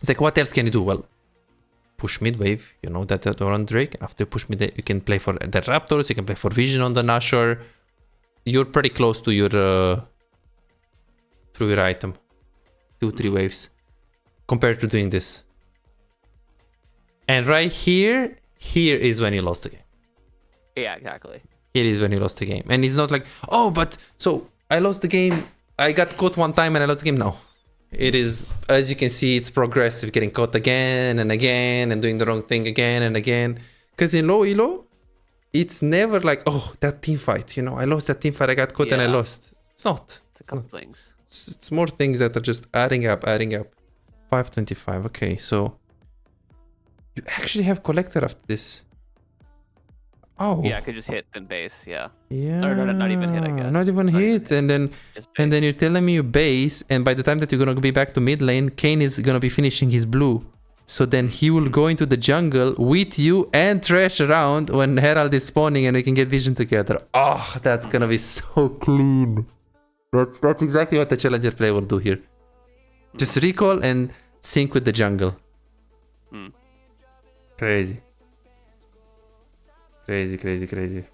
It's like, what else can you do? Well, push mid wave, you know, that on Drake. After you push mid, you can play for the Raptors, you can play for Vision on the Nashor. You're pretty close to your through your item. 2-3 waves compared to doing this. And right here is when you lost the game. Yeah, exactly. Here is when you lost the game. And it's not like, oh, but so I lost the game. I got caught one time and I lost the game. No. It is, as you can see, it's progressive, getting caught again and again and doing the wrong thing again and again. Because in low elo, it's never like, oh, that team fight, you know, I lost that team fight, I got caught and I lost. It's not. It's a couple things. It's more things that are just adding up. 525, okay, so you actually have collector after this. Oh. Yeah, I could just hit then base, yeah. Yeah. Or not even hit, I guess. Not even hit, and then you're telling me you base, and by the time that you're gonna be back to mid lane, Kayn is gonna be finishing his blue. So then he will go into the jungle with you and trash around when Herald is spawning and we can get vision together. Oh, that's gonna be so clean. That's exactly what the challenger player will do here. Just recall and sync with the jungle. Crazy. Crazy.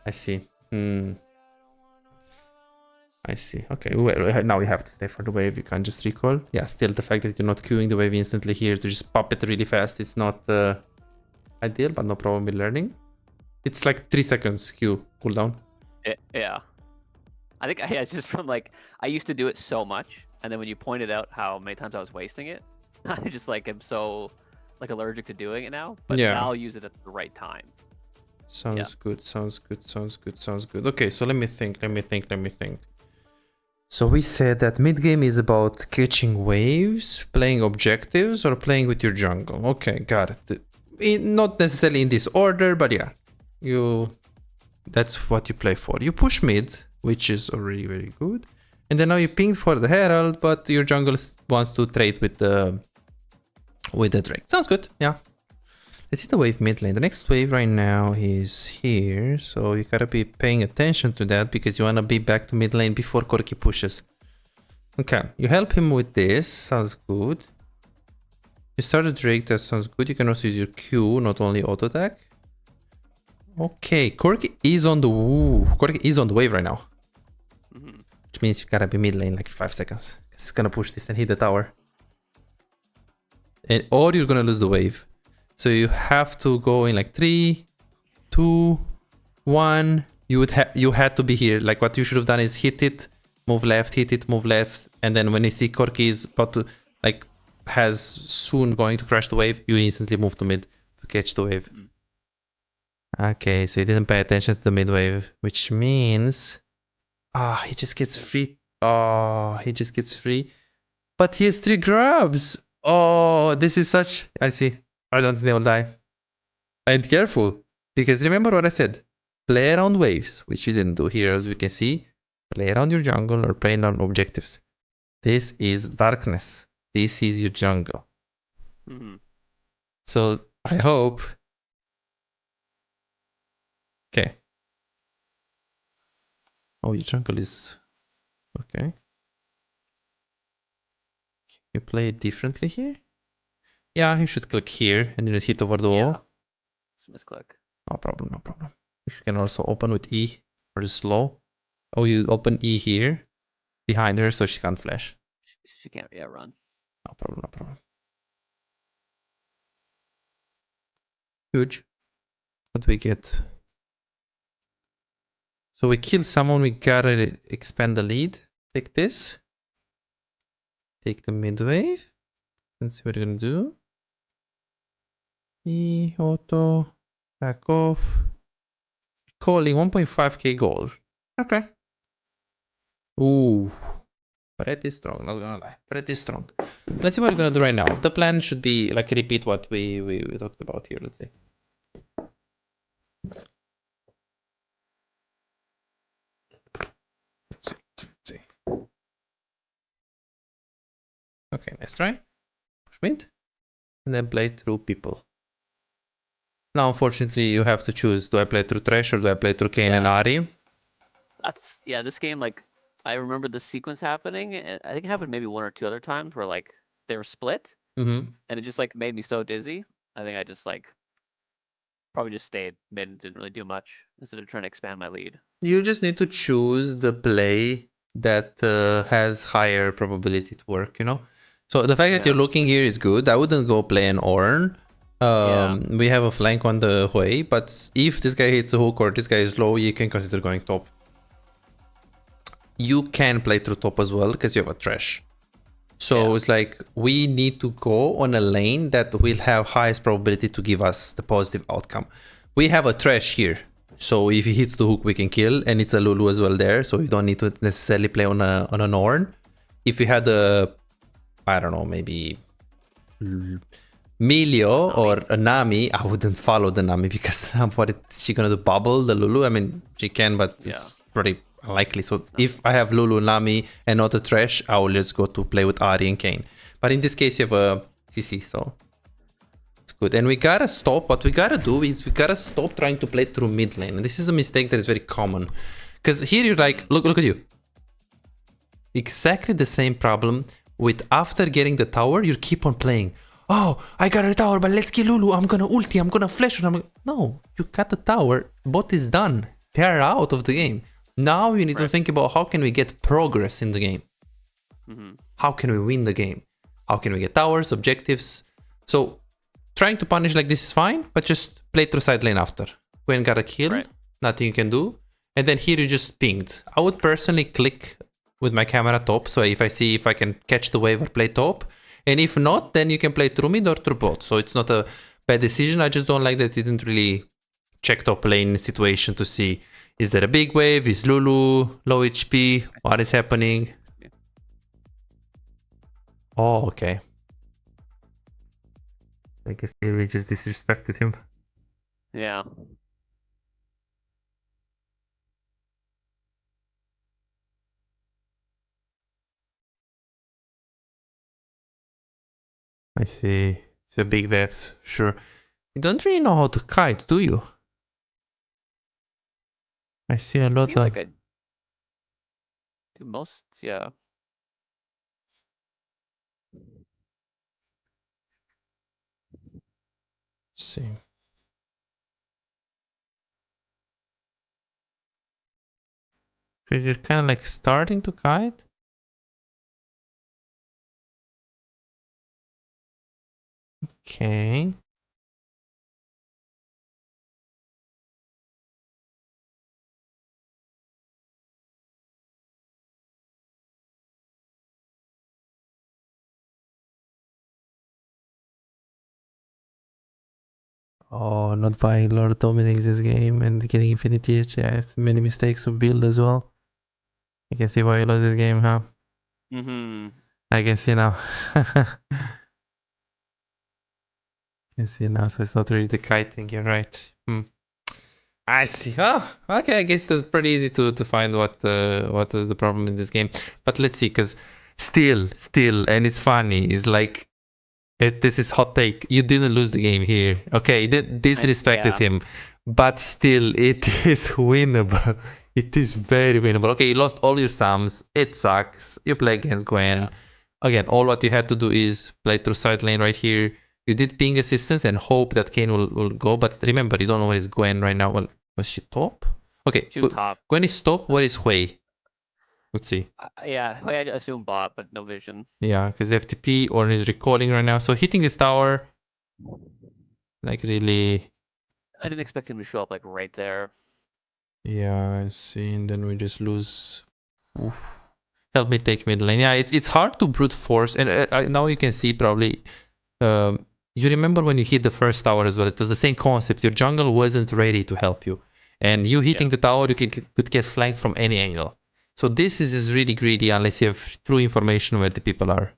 I see. I see. Okay, well, now we have to stay for the wave. You can't just recall. Yeah, still the fact that you're not queuing the wave instantly here to just pop it really fast. It's not ideal, but no problem with learning. It's like 3 seconds queue cooldown. Yeah. I think it's just from like, I used to do it so much. And then when you pointed out how many times I was wasting it, I just like am so like allergic to doing it now. But now I'll use it at the right time. Sounds good. Okay, so let me think. So we said that mid game is about catching waves, playing objectives, or playing with your jungle. Okay, got it. Not necessarily in this order, but yeah, that's what you play for. You push mid, which is already very good, and then now you pinged for the Herald, but your jungle wants to trade with the Drake. Sounds good. Yeah. Let's see the wave mid lane. The next wave right now is here, so you gotta be paying attention to that because you wanna be back to mid lane before Corki pushes. Okay, you help him with this. Sounds good. You start a Drake. That sounds good. You can also use your Q, not only auto attack. Okay, Corki is on the wave right now, which means you gotta be mid lane like 5 seconds. It's gonna push this and hit the tower, or you're gonna lose the wave. So you have to go in like 3, 2, 1. You had to be here. Like what you should have done is hit it, move left, hit it, move left, and then when you see Corki is about to has soon going to crash the wave, you instantly move to mid to catch the wave. Okay, so he didn't pay attention to the mid wave, which means he just gets free. He just gets free, but he has 3 grabs. Oh, this is such. I see. I don't think they will die. And careful, because remember what I said. Play around waves, which you didn't do here, as we can see. Play around your jungle or play around objectives. This is darkness. This is your jungle. So I hope. Okay. Oh, your jungle is okay. You play it differently here. Yeah, you should click here and then hit over the wall. Just misclick. No problem. You can also open with E for the slow. Oh, you open E here behind her so she can't flash. She can't, run. No problem. Huge. What do we get? So we kill someone, we gotta expand the lead. Take this. Take the mid wave. Let's see what we're gonna do. E, auto, back off. Calling 1.5k gold. Okay. Ooh. Pretty strong, not gonna lie. Pretty strong. Let's see what we're gonna do right now. The plan should be like repeat what we talked about here. Let's see. Let's see. Okay, let's try. Push mid. And then play through people. Now, unfortunately, you have to choose. Do I play through Thresh or do I play through Kayn and Ahri? This game, like, I remember the sequence happening. And I think it happened maybe 1 or 2 other times where, like, they were split, and it just like made me so dizzy. I think I just like probably just stayed mid and didn't really do much instead of trying to expand my lead. You just need to choose the play that has higher probability to work, you know? So the fact that you're looking here is good. I wouldn't go play an Ornn. We have a flank on the Hui, but if this guy hits a hook or this guy is low, you can consider going top. You can play through top as well because you have a trash. So it's like we need to go on a lane that will have highest probability to give us the positive outcome. We have a trash here. So if he hits the hook, we can kill, and it's a Lulu as well there. So you don't need to necessarily play on an Ornn. If you had a, I don't know, maybe Milio or a Nami, I wouldn't follow the Nami because what is she gonna do? Bubble the Lulu? I mean, she can, but it's pretty unlikely. So if I have Lulu, Nami, and not a trash, I will just go to play with Ahri and Kayn. But in this case, you have a CC, so it's good. And we gotta stop. What we gotta do is we gotta stop trying to play through mid lane. And this is a mistake that is very common. Because here you're like, look at you. Exactly the same problem with after getting the tower, you keep on playing. Oh, I got a tower, but let's kill Lulu. I'm gonna ulti, I'm gonna flash her. No, you got the tower. Bot is done. They are out of the game. Now you need to think about how can we get progress in the game. How can we win the game? How can we get towers, objectives? So trying to punish like this is fine, but just play through side lane after. When got a kill, nothing you can do. And then here you just pinged. I would personally click with my camera top, so if I see if I can catch the wave or play top. And if not, then you can play through mid or through bot. So it's not a bad decision. I just don't like that you didn't really check top lane situation to see, is there a big wave? Is Lulu low HP? What is happening? Oh, okay. I guess we just disrespected him. Yeah. I see. It's a big death, sure. You don't really know how to kite, do you? I see a lot of... Like I do most, Let's see. Because you're kind of like starting to kite? Okay. Oh, not buying Lord dominates this game and getting Infinity Edge. I have many mistakes to build as well. I can see why you lost this game, huh? I can see now. I can see now, so it's not really the kiting, you're right. I see. Oh, okay, I guess it's pretty easy to find what is the problem in this game. But let's see, because still, and it's funny, it's like, this is hot take. You didn't lose the game here. Okay, disrespected him. But still, it is winnable. It is very winnable. Okay, you lost all your sums. It sucks. You play against Gwen. Again, all what you had to do is play through side lane right here. You did ping assistance and hope that Kayn will go. But remember, you don't know where is Gwen right now. Well, was she top? Okay, she was top. Gwen is top. Where is Hui? Let's see. I assume bot, but no vision. Yeah, because FTP or is recalling right now. So hitting this tower, like really... I didn't expect him to show up like right there. Yeah, I see. And then we just lose. Oof. Help me take mid lane. Yeah, it's hard to brute force. And now you can see probably... you remember when you hit the first tower as well. It was the same concept. Your jungle wasn't ready to help you. And you hitting the tower, you could get flanked from any angle. So this is just really greedy unless you have true information where the people are.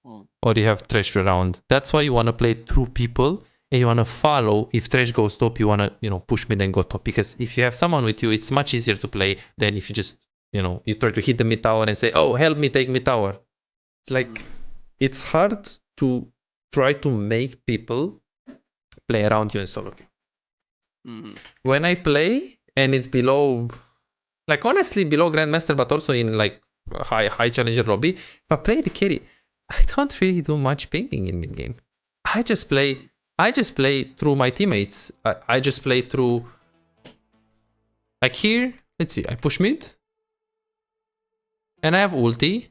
Or you have trash around. That's why you want to play through people. And you want to follow. If trash goes top, you want to, push mid and go top. Because if you have someone with you, it's much easier to play than if you just, you try to hit the mid tower and say, oh, help me take mid tower. It's like, it's hard to try to make people play around you in solo queue. When I play and it's below, like honestly below Grandmaster, but also in like high challenger lobby, if I play the carry, I don't really do much pinging in mid game. I just play through my teammates. I just play through, like here, let's see, I push mid. And I have ulti.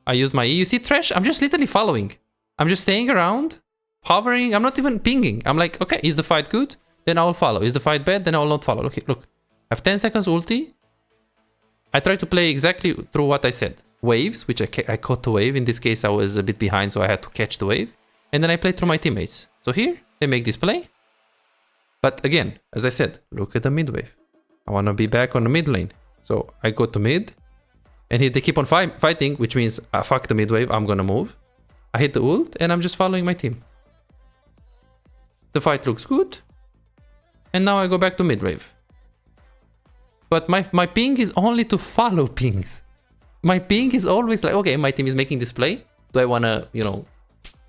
I use my E. You see Thresh? I'm just literally following. I'm just staying around, hovering. I'm not even pinging. I'm like, okay, is the fight good? Then I will follow. Is the fight bad? Then I will not follow. Okay, look. I have 10 seconds ulti. I try to play exactly through what I said. Waves, which I caught the wave. In this case, I was a bit behind, so I had to catch the wave. And then I play through my teammates. So here, they make this play. But again, as I said, look at the mid wave. I want to be back on the mid lane. So I go to mid. And they keep on fighting, which means, fuck the mid wave, I'm gonna move. I hit the ult, and I'm just following my team. The fight looks good. And now I go back to mid wave. But my ping is only to follow pings. My ping is always like, okay, my team is making this play. Do I wanna,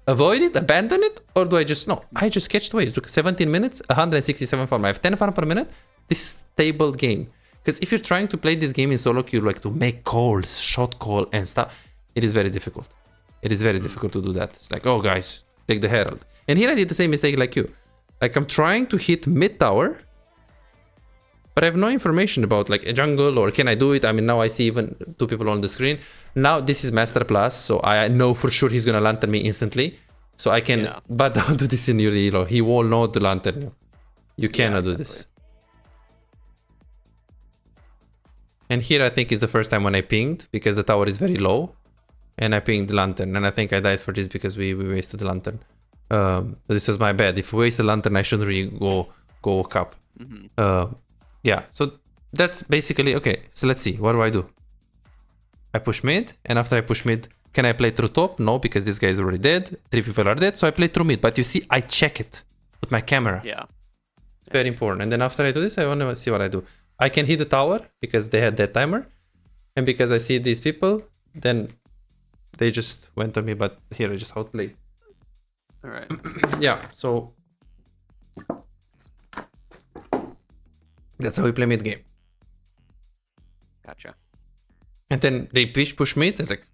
avoid it, abandon it? Or do I just, no, I just catch the waves. Look, 17 minutes, 167 farm. I have 10 farm per minute. This is stable game. Because if you're trying to play this game in solo queue, like to make calls, shot call and stuff, it is very difficult. It is very difficult to do that. It's like, oh guys, take the herald. And here I did the same mistake like you. Like I'm trying to hit mid tower, but I have no information about like a jungle or can I do it? I mean, now I see even 2 people on the screen. Now this is Master Plus, so I know for sure he's gonna lantern me instantly. So I can, but don't do this in your elo. He will not to lantern you. You cannot do this. And here I think is the first time when I pinged because the tower is very low and I pinged the lantern and I think I died for this because we wasted the lantern. This was my bad. If we waste the lantern, I shouldn't really go cap. Yeah, so that's basically, okay, so let's see, what do? I push mid and after I push mid, can I play through top? No, because this guy is already dead. 3 people are dead, so I play through mid. But you see, I check it with my camera. Yeah. It's very important. And then after I do this, I want to see what I do. I can hit the tower because they had that timer. And because I see these people, then they just went on me, but here I just outplay. All right. Yeah, so that's how we play mid game. Gotcha. And then they push mid. It's like,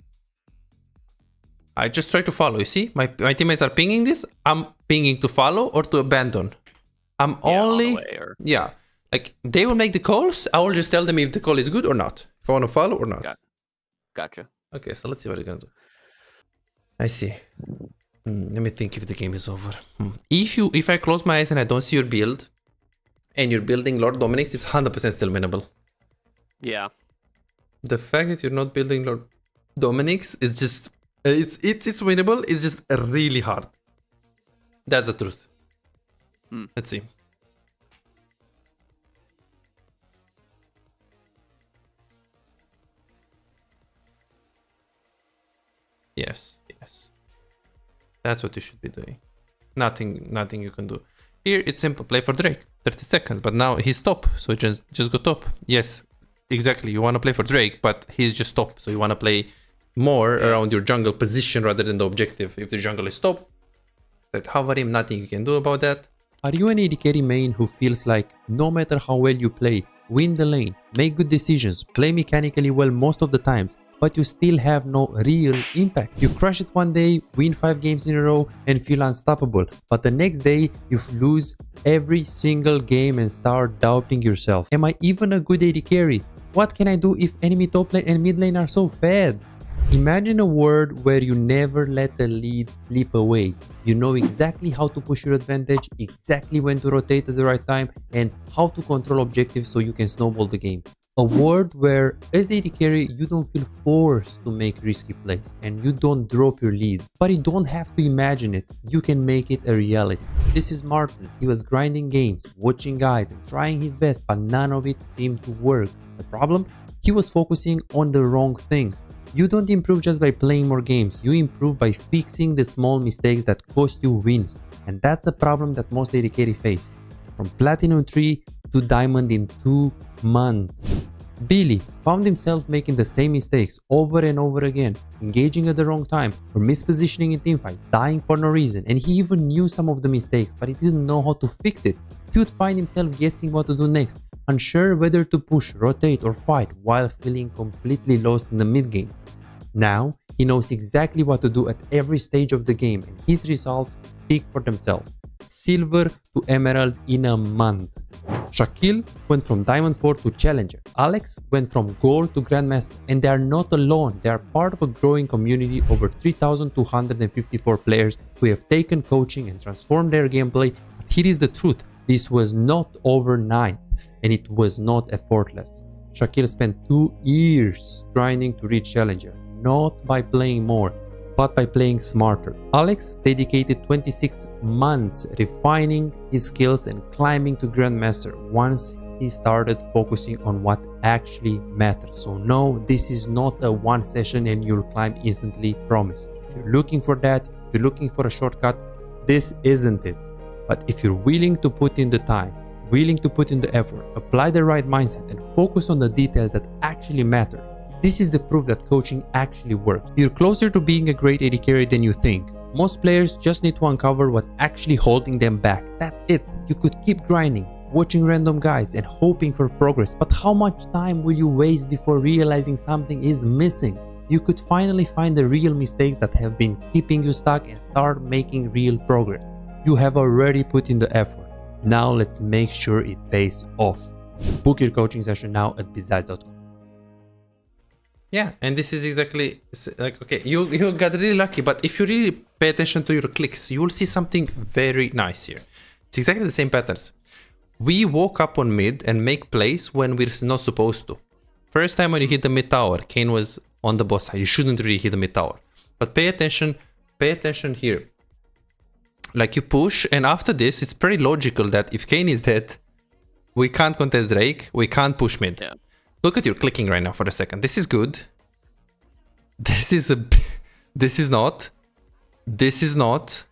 I just try to follow. You see, my teammates are pinging this. I'm pinging to follow or to abandon. I'm only, yeah. Like, they will make the calls. I will just tell them if the call is good or not. If I want to follow or not. Gotcha. Okay, so let's see what we're going to do. I see. Let me think if the game is over. If I close my eyes and I don't see your build, and you're building Lord Dominic's, it's 100% still winnable. Yeah. The fact that you're not building Lord Dominic's is just... It's winnable. It's just really hard. That's the truth. Let's see. Yes. That's what you should be doing. Nothing you can do. Here it's simple. Play for Drake. 30 seconds. But now he's top. So just go top. Yes, exactly. You want to play for Drake, but he's just top. So you want to play more around your jungle position rather than the objective. If the jungle is top, that hover him, nothing you can do about that. Are you an AD carry main who feels like no matter how well you play, win the lane, make good decisions, play mechanically well most of the times, but you still have no real impact? You crush it one day, win 5 games in a row and feel unstoppable, but the next day you lose every single game and start doubting yourself. Am I even a good AD carry? What can I do if enemy top lane and mid lane are so fed? Imagine a world where you never let the lead slip away. You know exactly how to push your advantage, exactly when to rotate at the right time, and how to control objectives so you can snowball the game. A world where, as AD carry, you don't feel forced to make risky plays and you don't drop your lead. But you don't have to imagine it, you can make it a reality. This is Martin. He was grinding games, watching guides and trying his best, but none of it seemed to work. The problem? He was focusing on the wrong things. You don't improve just by playing more games, you improve by fixing the small mistakes that cost you wins. And that's a problem that most AD carry face. From Platinum 3 to Diamond in 2 months. Billy found himself making the same mistakes over and over again, engaging at the wrong time or mispositioning in teamfights, dying for no reason, and he even knew some of the mistakes, but he didn't know how to fix it. He would find himself guessing what to do next, unsure whether to push, rotate or fight while feeling completely lost in the mid game. Now, He knows exactly what to do at every stage of the game, and his results speak for themselves. Silver to Emerald in a month. Shaquille went from Diamond 4 to Challenger. Alex went from Gold to Grandmaster, and they are not alone. They are part of a growing community of over 3,254 players who have taken coaching and transformed their gameplay. But here is the truth. This was not overnight, and it was not effortless. Shaquille spent 2 years grinding to reach Challenger, not by playing more, but by playing smarter. Alex dedicated 26 months refining his skills and climbing to Grandmaster once he started focusing on what actually matters. So no, this is not a one session and you'll climb instantly, promise. If you're looking for that, if you're looking for a shortcut, this isn't it. But if you're willing to put in the time, willing to put in the effort, apply the right mindset, and focus on the details that actually matter, this is the proof that coaching actually works. You're closer to being a great AD carry than you think. Most players just need to uncover what's actually holding them back. That's it. You could keep grinding, watching random guides, and hoping for progress, but how much time will you waste before realizing something is missing? You could finally find the real mistakes that have been keeping you stuck and start making real progress. You have already put in the effort. Now let's make sure it pays off. Book your coaching session now at bizaz.com. Yeah, and this is exactly like, okay, you got really lucky, but if you really pay attention to your clicks, you will see something very nice here. It's exactly the same patterns. We woke up on mid and make plays when we're not supposed to. First time when you hit the mid tower, Kane was on the boss side. You shouldn't really hit the mid tower. But pay attention here. Like you push, and after this, it's pretty logical that if Kane is dead, we can't contest Drake, we can't push mid. Yeah. Look at your clicking right now for a second. This is good. This is not. This is not.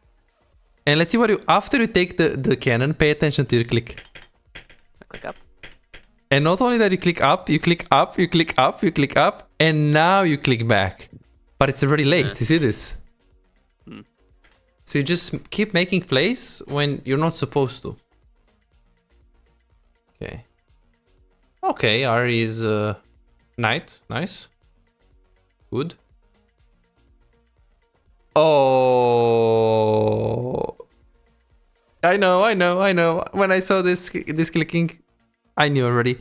And let's see what you, after you take the cannon, pay attention to your click. I click up. And not only that you click up, you click up, you click up, you click up, and now you click back. But it's already late, you see this? So you just keep making plays when you're not supposed to. Okay. Okay, Ari is knight. Nice. Good. Oh. I know. When I saw this clicking, I knew already.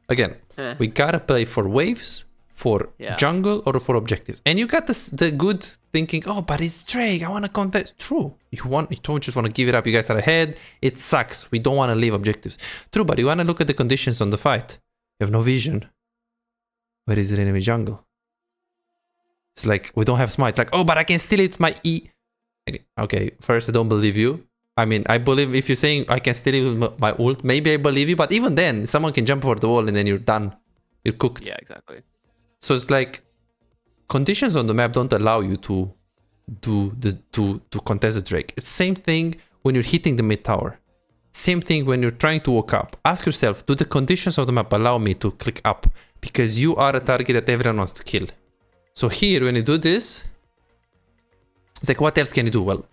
Again, we gotta play for waves, for jungle, or for objectives. And you got the good thinking, oh, but it's Drake, I want to contest. True. You don't just want to give it up. You guys are ahead. It sucks. We don't want to leave objectives. True, but you want to look at the conditions on the fight. You have no vision. Where is the enemy jungle? It's like, we don't have smite. Like, oh, but I can steal it with my E. Okay, first, I don't believe you. I mean, I believe if you're saying I can steal it with my ult, maybe I believe you. But even then, someone can jump over the wall and then you're done. You're cooked. Yeah, exactly. So it's like, conditions on the map don't allow you to contest the Drake. It's same thing when you're hitting the mid tower. Same thing when you're trying to walk up. Ask yourself, do the conditions of the map allow me to click up? Because you are a target that everyone wants to kill. So here, when you do this, it's like, what else can you do? Well,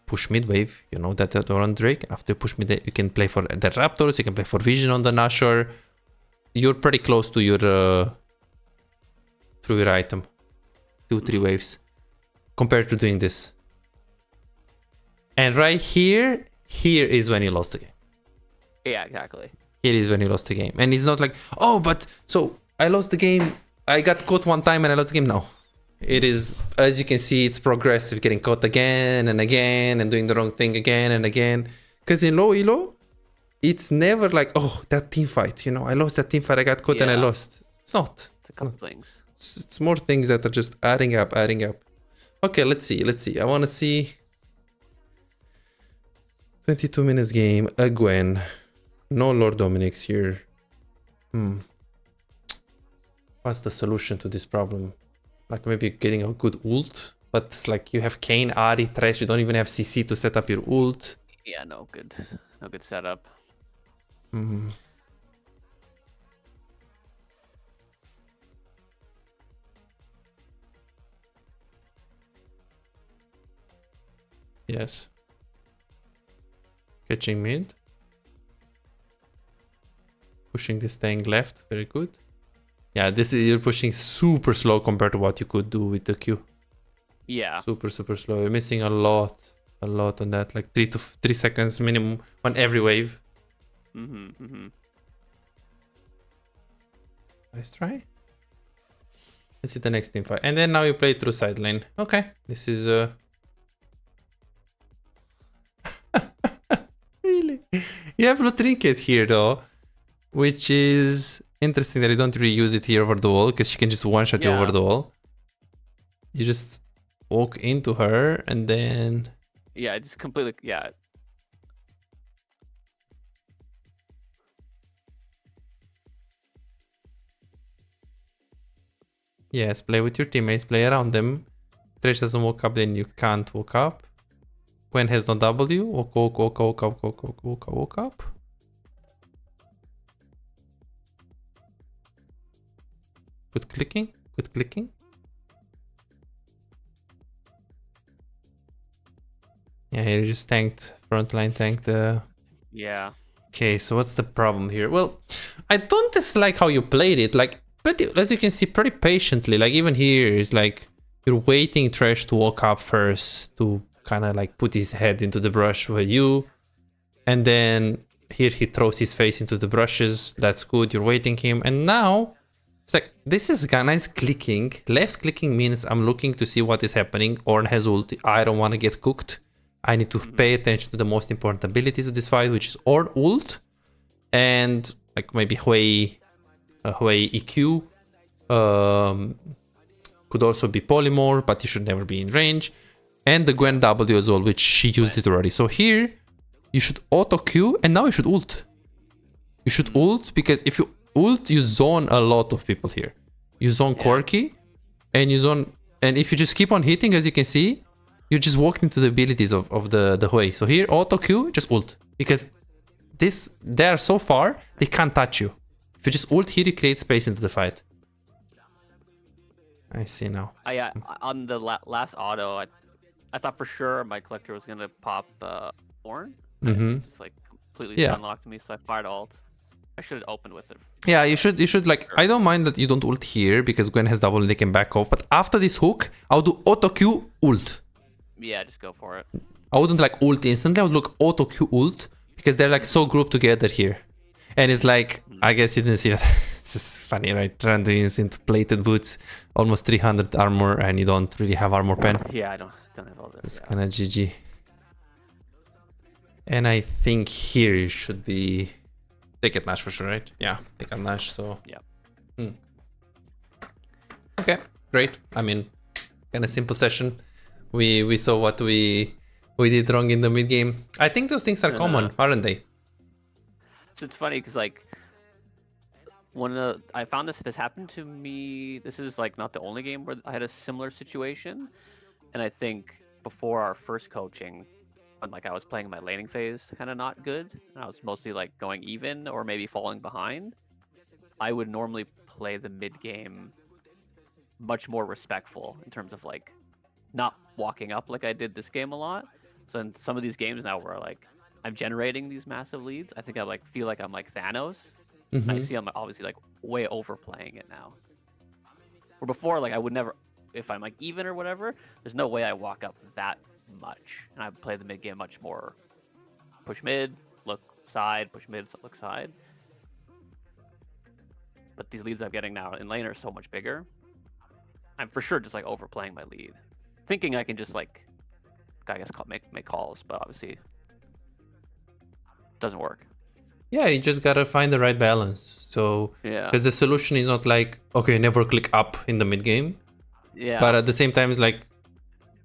push mid wave, you know, that on Drake. After you push mid, you can play for the Raptors, you can play for Vision on the Nashor. You're pretty close to your through your item. 2-3 waves. Compared to doing this. And right here is when you lost the game. Yeah, exactly. Here is when you lost the game. And it's not like, oh, but so I lost the game. I got caught one time and I lost the game. No. It is, as you can see, it's progressive, getting caught again and again and doing the wrong thing again and again. Because in low elo, it's never like, oh, that team fight. You know, I lost that team fight. I got caught and I lost. It's not. It's a couple things. It's more things that are just adding up. Okay, let's see. I want to see 22 minutes game. A Gwen. No Lord Dominic's here. What's the solution to this problem? Like maybe getting a good ult, but it's like you have Kane, Ahri, Thresh. You don't even have CC to set up your ult. Yeah, no good setup. Yes. Catching mid. Pushing this thing left. Very good. Yeah, this is, you're pushing super slow compared to what you could do with the Q. Yeah. Super slow. You're missing a lot on that. Like 3 seconds minimum on every wave. Nice try. Let's see the next team fight. And then now you play through side lane. Okay, this is really. You have Blue Trinket here though, which is interesting that you don't really use it here over the wall because she can just one-shot you over the wall. You just walk into her and then... Yeah, just completely... Yeah. Yes, play with your teammates, play around them. Thresh doesn't walk up, then you can't walk up. Gwen has no W. Walk up. Good clicking. Yeah, he just frontline tanked the... Yeah. Okay, so what's the problem here? Well, I don't dislike how you played it. Like, as you can see, pretty patiently. Like, even here, it's like you're waiting Thresh to walk up first to kind of like put his head into the brush with you. And then here he throws his face into the brushes. That's good. You're waiting him. And now it's like, this is nice clicking. Left clicking means I'm looking to see what is happening. Ornn has ulti. I don't want to get cooked. I need to pay attention to the most important abilities of this fight, which is Ornn ult and like maybe Hui EQ. Could also be Polymorph, but he should never be in range. And the Gwen W as well, which she used it already. So here, you should auto Q, and now you should ult. You should ult, because if you ult, you zone a lot of people here. You zone Quirky, and you zone... And if you just keep on hitting, as you can see, you just walked into the abilities of the Hui. So here, auto Q, just ult. Because they are so far, they can't touch you. If you just ult here, you create space into the fight. I see now. On the last auto, I thought for sure my collector was gonna pop Ornn. Just like completely unlocked me, so I fired ult. I should have opened with it. Yeah, you should like. I don't mind that you don't ult here because Gwen has double and they can back off. But after this hook, I'll do auto Q ult. Yeah, just go for it. I wouldn't like ult instantly. I would look auto Q ult because they're like so grouped together here. And it's like, I guess you didn't see that. It's just funny, right? Randuin's into plated boots, almost 300 armor, and you don't really have armor pen. Yeah, I don't have all this. It's kind of GG. And I think here you should be... Take it Nash for sure, right? Yeah, take a Nash, so... Yeah. Okay, great. I mean, kind of simple session. We saw what we did wrong in the mid game. I think those things are common, aren't they? So it's funny because like I found this happened to me. This is like not the only game where I had a similar situation, and I think before our first coaching, when like I was playing my laning phase kind of not good, and I was mostly like going even or maybe falling behind, I would normally play the mid game much more respectful in terms of like not walking up like I did this game a lot. So in some of these games now where like I'm generating these massive leads, I think I like feel like I'm like Thanos. I see I'm obviously like way overplaying it now. Where before, like I would never, if I'm like even or whatever, there's no way I walk up that much, and I play the mid game much more. Push mid, look side, push mid, look side. But these leads I'm getting now in lane are so much bigger. I'm for sure just like overplaying my lead, thinking I can just like, I guess make calls, but obviously doesn't work. Yeah, you just gotta find the right balance. So because the solution is not like, okay, never click up in the mid game. Yeah. But at the same time, it's like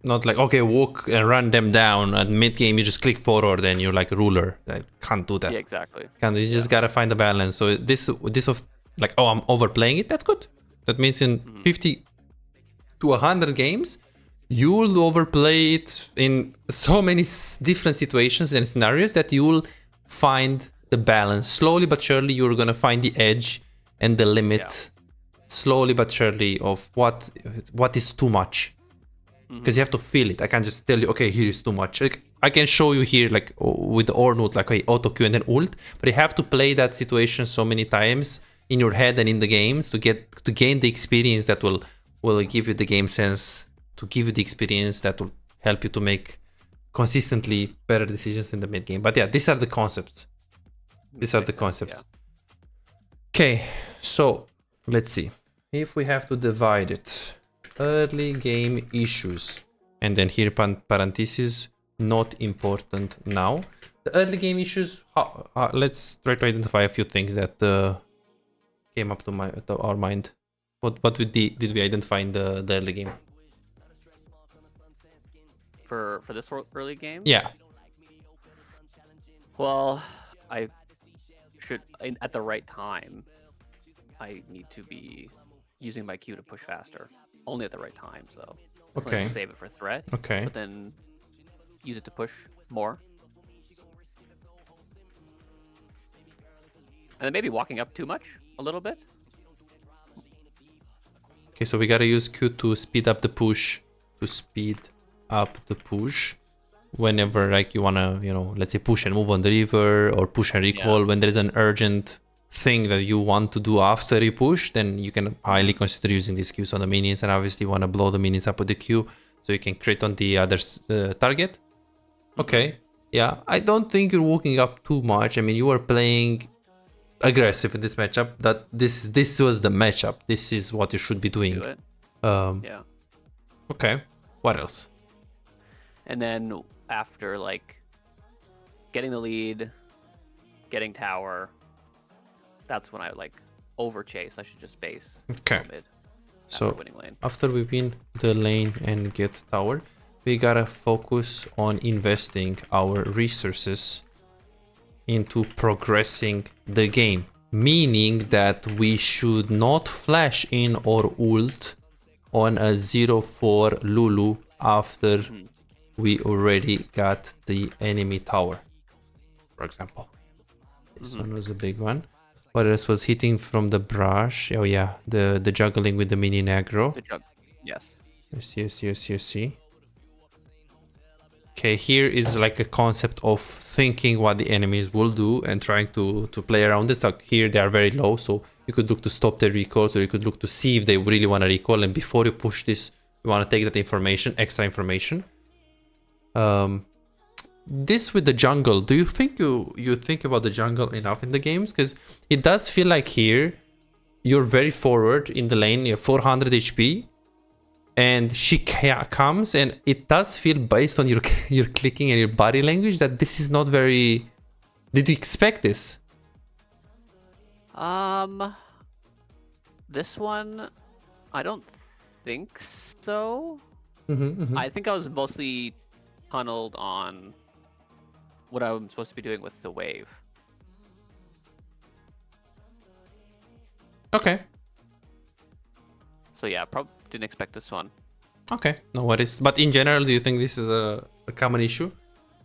not like, okay, walk and run them down. At mid game, you just click forward and you're like a ruler. I can't do that. Yeah, exactly. You just gotta find the balance. So this of like, oh, I'm overplaying it. That's good. That means in 50 to 100 games, you'll overplay it in so many different situations and scenarios that you'll find the balance. Slowly but surely, you're gonna find the edge and the limit. Slowly but surely of what is too much. Because you have to feel it. I can't just tell you, okay, here is too much. Like, I can show you here, like with the Ornn ult, like, okay, auto Q and then ult. But you have to play that situation so many times in your head and in the games to gain the experience that will give you the game sense, to give you the experience that will help you to make consistently better decisions in the mid game. But yeah, these are the concepts. These are the concepts. Yeah. Okay, so let's see if we have to divide it. Early game issues, and then here parentheses, not important now. The early game issues, let's try to identify a few things that came up to our mind. What did we identify in the early game? For this early game? Yeah. Well, I should, at the right time, I need to be using my Q to push faster. Only at the right time, so Okay. Save it for threat. Okay. But then use it to push more. And then maybe walking up too much, a little bit. Okay, so we gotta use Q to speed up the push. Whenever like you wanna, let's say push and move on the river, or push and recall. When there's an urgent thing that you want to do after you push, then you can highly consider using these Qs on the minions, and obviously you want to blow the minions up with the Q so you can crit on the other target. Okay, yeah, I don't think you're walking up too much. I mean, you were playing aggressive in this matchup. That this was the matchup. This is what you should be doing. Do it. Yeah. Okay, what else? And then after like getting the lead, getting tower, that's when I like over chase. I should just base. Okay. Mid So winning lane. after we win the lane and get tower, we gotta focus on investing our resources into progressing the game. Meaning that we should not flash in or ult on a 0-4 Lulu after we already got the enemy tower, for example. This one was a big one. What else was hitting from the brush? Oh yeah, the juggling with the minion aggro. The jug. Yes. Yes. Okay, here is like a concept of thinking what the enemies will do and trying to play around this. Like here they are very low, so you could look to stop their recalls, or you could look to see if they really want to recall, and before you push this, you want to take that information, extra information. This with the jungle, do you think you think about the jungle enough in the games? Because it does feel like here you're very forward in the lane, you have 400 HP, and she comes, and it does feel based on your clicking and your body language that this is not very... Did you expect this? This one, I don't think so. I think I was mostly tunneled on what I'm supposed to be doing with the wave. Okay. So yeah, probably didn't expect this one. Okay, no worries. But in general, do you think this is a common issue?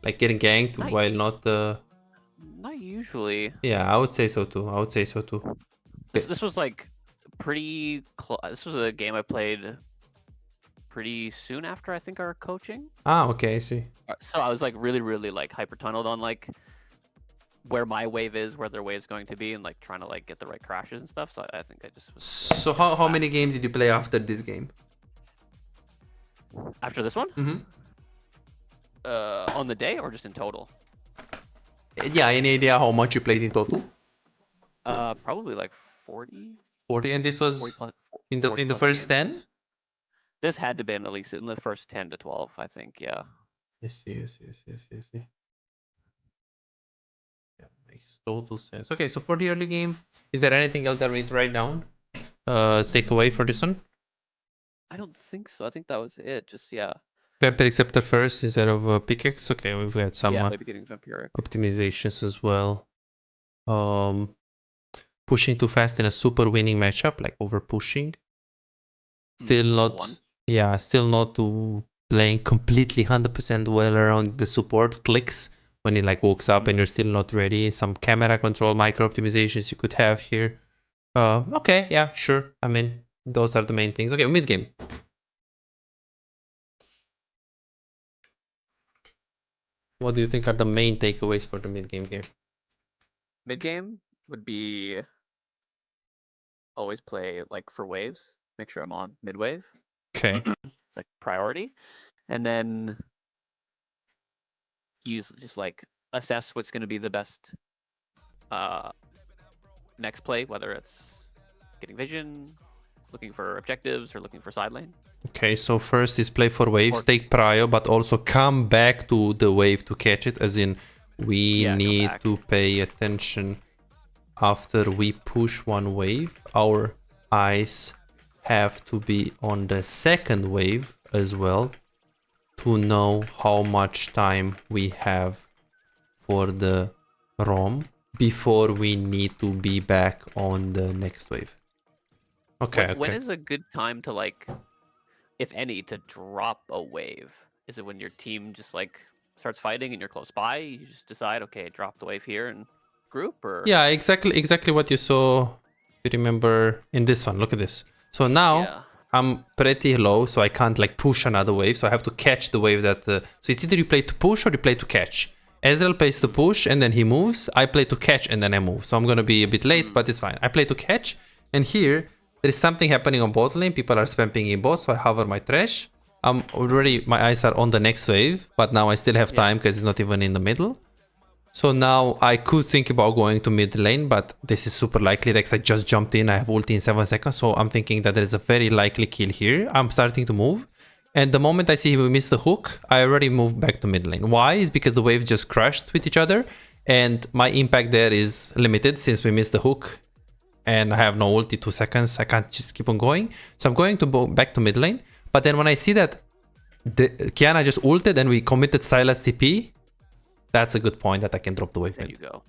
Like getting ganked while not... Not usually. Yeah, I would say so too. This was like pretty close. This was a game I played pretty soon after I think our coaching. Ah, okay, I see. So I was like really like hyper tunneled on like where my wave is, where their wave's going to be, and like trying to like get the right crashes and stuff. So I think I just was... So how many games did you play after this game? After this one? On the day or just in total? Yeah, any idea how much you played in total? Probably like 40. 40, and this was 40 plus, in the first 10? This had to be at least in the first 10 to 12, I think, yeah. Yes. Yeah, makes total sense. Okay, so for the early game, is there anything else that we need to write down? Take away for this one? I don't think so. I think that was it. Just, yeah. Vampiric Scepter first instead of pickaxe. Okay, we've had some maybe getting Vampiric optimizations as well. Pushing too fast in a super winning matchup, like over pushing. Still not playing completely 100% well around the support clicks when it like walks up and you're still not ready. Some camera control micro optimizations you could have here. Okay, yeah, sure. I mean, those are the main things. Okay, mid game. What do you think are the main takeaways for the mid game here? Mid game would be always play like for waves. Make sure I'm on mid wave, Okay. like priority, and then use just like assess what's going to be the best next play, whether it's getting vision, looking for objectives, or looking for side lane. Okay, so first is play for waves, take prio, but also come back to the wave to catch it, as in we need to pay attention after we push one wave. Our eyes have to be on the second wave as well to know how much time we have for the ROM before we need to be back on the next wave. Okay, When is a good time to like, if any, to drop a wave? Is it when your team just like starts fighting and you're close by? You just decide, okay, drop the wave here and group, or yeah, exactly what you saw. You remember in this one. Look at this. So now I'm pretty low, so I can't like push another wave. So I have to catch the wave that. So it's either you play to push or you play to catch. Ezreal plays to push and then he moves. I play to catch and then I move. So I'm gonna be a bit late, but it's fine. I play to catch, and here there is something happening on bot lane. People are spamming in bot, so I hover my trash. I'm already, my eyes are on the next wave, but now I still have time because it's not even in the middle. So now I could think about going to mid lane, but this is super likely. Rex, I just jumped in. I have ulti in 7 seconds, so I'm thinking that there is a very likely kill here. I'm starting to move. And the moment I see we miss the hook, I already moved back to mid lane. Why? Is because the waves just crashed with each other, and my impact there is limited since we missed the hook. And I have no ulti, 2 seconds. I can't just keep on going. So I'm going to go back to mid lane. But then when I see that Kiana just ulted and we committed Sylas TP, that's a good point that I can drop the wave mid. There you go.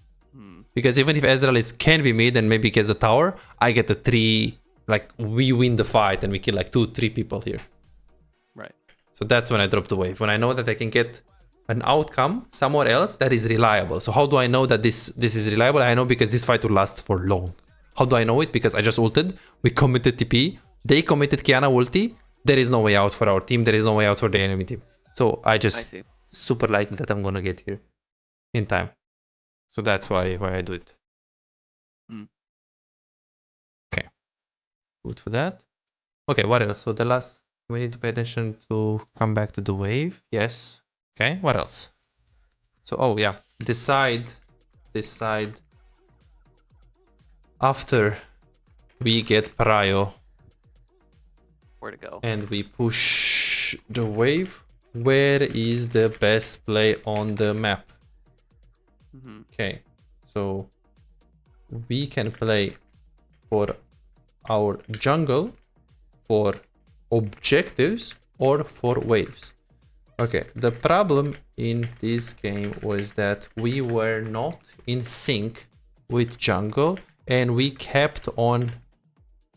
Because even if Ezreal can be mid and maybe gets the tower, I get the 3, like we win the fight and we kill like 2-3 people here. Right. So that's when I drop the wave. When I know that I can get an outcome somewhere else that is reliable. So how do I know that this is reliable? I know because this fight will last for long. How do I know it? Because I just ulted, we committed TP, they committed Kiana ulti, there is no way out for our team, there is no way out for the enemy team. So I just super likely that I'm gonna get here in time. So that's why I do it. Okay, good for that. Okay, what else? So the last, we need to pay attention to come back to the wave. Yes. Okay, what else? So, oh yeah, decide after we get prio where to go and we push the wave, where is the best play on the map? Okay, so we can play for our jungle, for objectives, or for waves. Okay, the problem in this game was that we were not in sync with jungle, and we kept on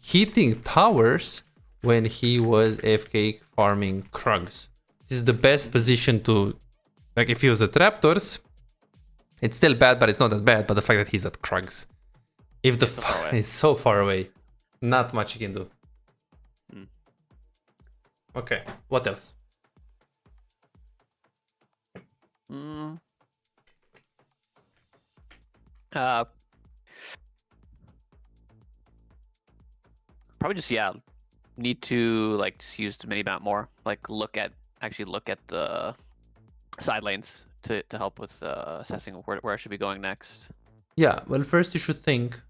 hitting towers when he was AFK farming Krugs. This is the best position to, like if he was at Raptors, it's still bad, but it's not that bad. But the fact that he's at Krugs, if the is so far away, not much you can do. Okay, what else? Probably just need to like just use the mini map more. Like look at the side lanes to help with assessing where I should be going next. Yeah, well, first you should think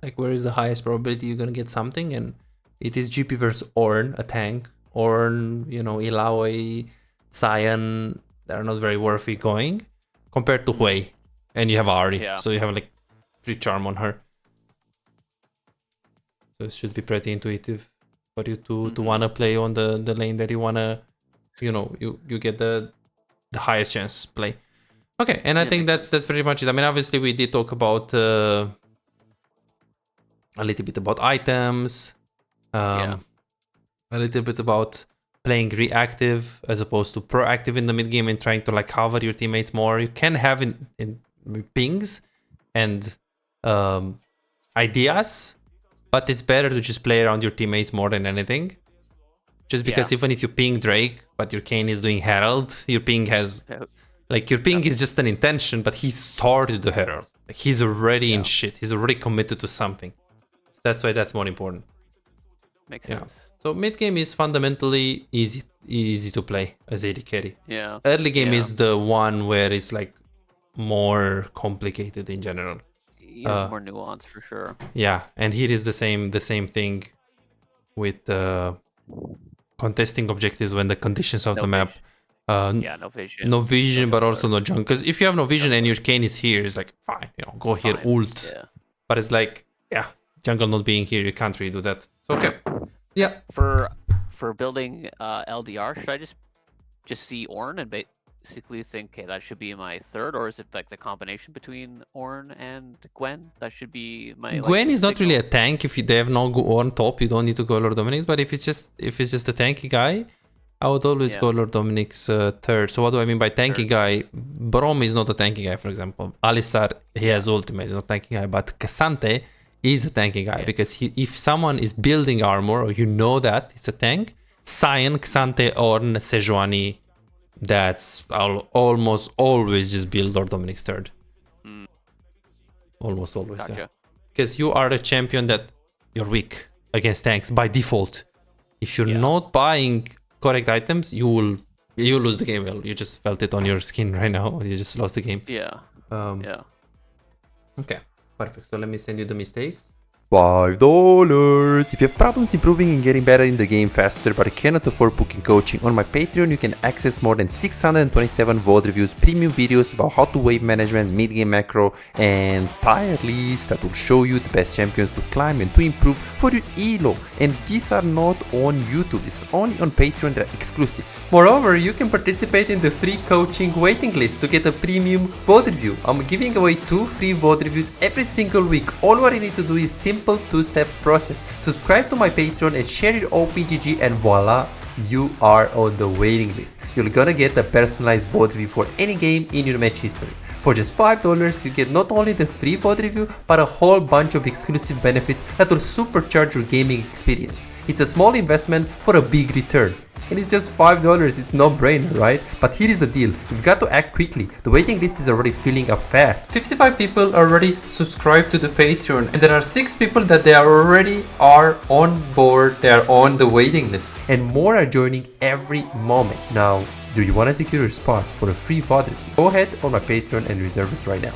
like where is the highest probability you're gonna get something, and it is GP versus Ornn, a tank. Ornn, you know, Illaoi, Sion, they're not very worthy going compared to Hui, and you have Ahri, so you have like free charm on her. So it should be pretty intuitive for you to wanna play on the lane that you wanna, you know, you get the highest chance play. Okay, and I think that's pretty much it. I mean, obviously we did talk about a little bit about items, a little bit about playing reactive as opposed to proactive in the mid game and trying to like cover your teammates more. You can have in pings and ideas, but it's better to just play around your teammates more than anything. Just because even if you ping Drake, but your Kayn is doing Herald, your ping has... Like, your ping is just an intention, but he started the Herald. Like, he's already in shit. He's already committed to something. That's why that's more important. Makes sense. So mid game is fundamentally easy to play as AD carry. Yeah. Early game is the one where it's like more complicated in general. Yeah, more nuance for sure. Yeah, and here is the same thing with contesting objectives when the conditions of the map. No vision. No vision, but also no junk. Because if you have no vision and your cane is here, it's like fine, go here, ult. Yeah. But it's like, jungle not being here, you can't really do that. So okay. Yeah. For building LDR, should I just see Ornn and basically think, okay, that should be my third, or is it like the combination between Ornn and Gwen? That should be my. Gwen is not really a tank. If they have no Ornn top, you don't need to go Lord Dominic's. But if it's just a tanky guy, I would always go Lord Dominic's third. So what do I mean by tanky guy? Braum is not a tanky guy, for example. Alistar, he has ultimate, he's not a tanky guy. But K'Sante is a tanky guy because if someone is building armor, or that it's a tank, Sion, K'Sante, Ornn, Sejuani, that's I'll almost always just build Lord Dominic's third. Almost always. Gotcha. Because you are a champion that you're weak against tanks by default. If you're not buying correct items, you lose the game. Well, you just felt it on your skin right now. You just lost the game. Yeah. Okay, perfect. So let me send you the mistakes. $5. If you have problems improving and getting better in the game faster but cannot afford booking coaching, on my Patreon you can access more than 627 VOD reviews, premium videos about how to wave management, mid-game macro, and tier lists that will show you the best champions to climb and to improve for your elo. And these are not on YouTube, this is only on Patreon, they're exclusive. Moreover, you can participate in the free coaching waiting list to get a premium VOD review. I'm giving away 2 free VOD reviews every single week. All what you need to do is simple 2-step process. Subscribe to my Patreon and share your OPGG, and voila, you are on the waiting list. You're gonna get a personalized VOD review for any game in your match history. For just $5, you get not only the free VOD review, but a whole bunch of exclusive benefits that will supercharge your gaming experience. It's a small investment for a big return. And it's just $5, it's no brainer, right? But here is the deal, you've got to act quickly. The waiting list is already filling up fast. 55 people already subscribed to the Patreon, and there are 6 people that they are on board, they are on the waiting list. And more are joining every moment. Now, do you want to secure your spot for a free VOD review? Go ahead on my Patreon and reserve it right now.